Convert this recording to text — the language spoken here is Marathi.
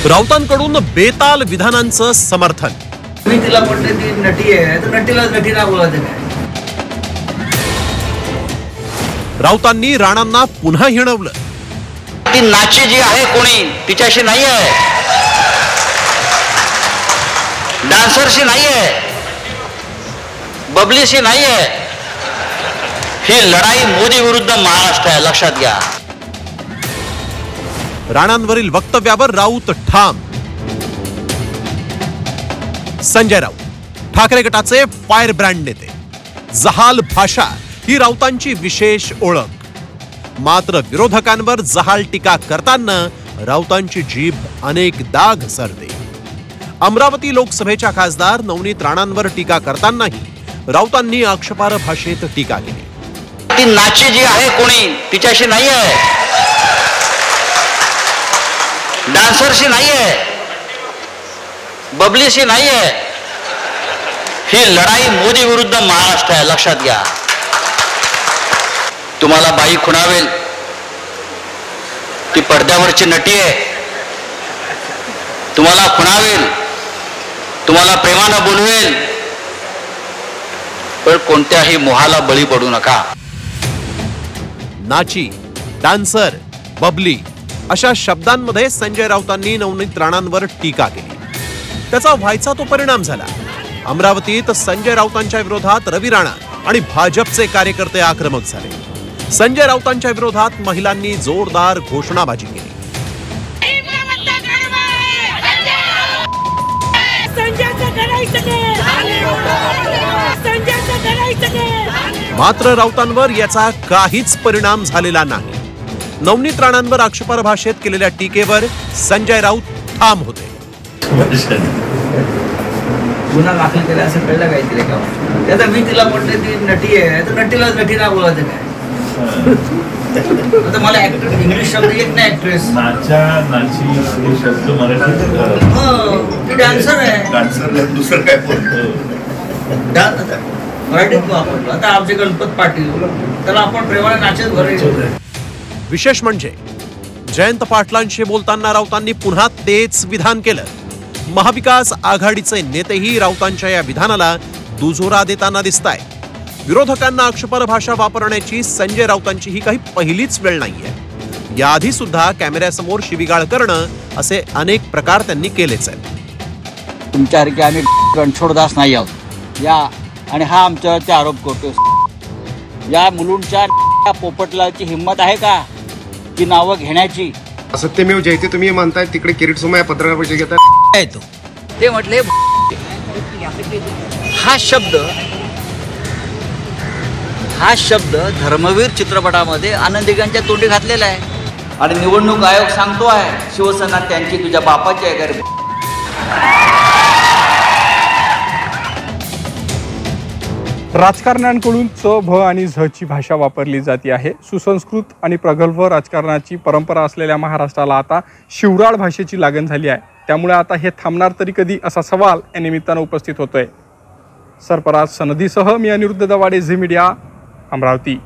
राऊतांकडून बेताल विधानांचं समर्थन। मी तिला म्हटलं ती नटी आहे तर नटीला नटी ना बोलायचं काय? राऊतांनी राणांना पुन्हा हिणवलं। ती नाची जी आहे कोणी तिच्याशी नाही आहे, डान्सरशी नाही आहे, बबलीशी नाही आहे। ही लढाई मोदी विरुद्ध महाराष्ट्र आहे, लक्षात घ्या। राणांवरील वक्तव्यावर राऊत ठाम। संजय राऊत ठाकरे गटाचे फायर ब्रँड नेते। जहाल भाषा ही राऊतांची विशेष ओळख। मात्र विरोधकांवर जहाल टीका करताना राऊतांची जीभ अनेकदा घसरते। अमरावती लोकसभेच्या खासदार नवनीत राणांवर टीका करतानाही राऊतांनी आक्षेपार्ह भाषेत टीका केली। ती नाची जी आहे कोणी तिच्याशी नाही आहे, डान्सरशी नाही आहे, बबलीशी नाही आहे। ही लढाई मोदी विरुद्ध महाराष्ट्र आहे, लक्षात घ्या। तुम्हाला बाई खुणावेल, ती पडद्यावरची नटी आहे, तुम्हाला खुणावेल, तुम्हाला प्रेमानं बोलवेल, पण कोणत्याही मोहाला बळी पडू नका। नाची, डान्सर, बबली अशा शब्दांमध्ये संजय राऊतांनी नवनीत राणांवर टीका केली। त्याचा व्हायचा तो परिणाम झाला। अमरावतीत संजय राऊतांच्या विरोधात रवी राणा आणि भाजपचे कार्यकर्ते आक्रमक झाले। संजय राऊतांच्या विरोधात महिलांनी जोरदार घोषणाबाजी केली। मात्र राऊतांवर याचा काहीच परिणाम झालेला नाही। नवनीत राणांवर आक्षेपार्ह भाषेत केलेल्या टीकेवर संजय राऊत ठाम होते। गुन्हा दाखल केला असं कळलं काहीतरी का? त्याचा मी तिला म्हटलं ती नटी आहे तर नटीला नटी ना बोलायचं काय? आता मला इंग्लिश शब्द येत नाही। ऍक्ट्रेस नाची शब्द मराठी ती डान्सर आहे, डान्सर दुसरं काय बोलतो? मराठीत वापरतो। आता आमचे गणपत पाटील त्याला आपण प्रेमाने नाचत भरले। विशेष म्हणजे जयंत पाटलांशी बोलताना राऊतांनी पुन्हा तेच विधान केलं। महाविकास आघाडीचे नेतेही राऊतांच्या या विधानाला दुजोरा देताना दिसतायत। विरोधकांना आक्षेपार्ह भाषा वापरण्याची संजय राऊतांची ही काही पहिलीच वेळ नाहीये। याआधी सुद्धा कॅमेऱ्यासमोर शिवीगाळ करणं असे अनेक प्रकार त्यांनी केलेच आहेत। तुमच्यासारखे आम्ही रणछोडदास नाही आहोत या, आणि हा आमच्यावरती आरोप करतो। या मुलुंडच्या पोपटलाची हिंमत आहे का की नावं घेण्याची? सत्यमेव जयते तुम्ही म्हणताय, तिकडे किरीट सोमय्या पत्रकार परिषद घेताय। ते म्हटले हा शब्द धर्मवीर चित्रपटामध्ये आनंदिकांच्या तोंडी घातलेला आहे, आणि निवडणूक आयोग सांगतो आहे शिवसेना त्यांची तुझ्या बापाची आहे का? राजकारण्यांकडून च, भ आणि झची भाषा वापरली जाते आहे। सुसंस्कृत आणि प्रगल्भ राजकारणाची परंपरा असलेल्या महाराष्ट्राला आता शिवराळ भाषेची लागण झाली आहे। त्यामुळे आता हे थांबणार तरी कधी असा सवाल या निमित्तानं उपस्थित होतोय। सरफराज सनदीसह मी अनिरुद्ध दवाडे, झी मीडिया, अमरावती।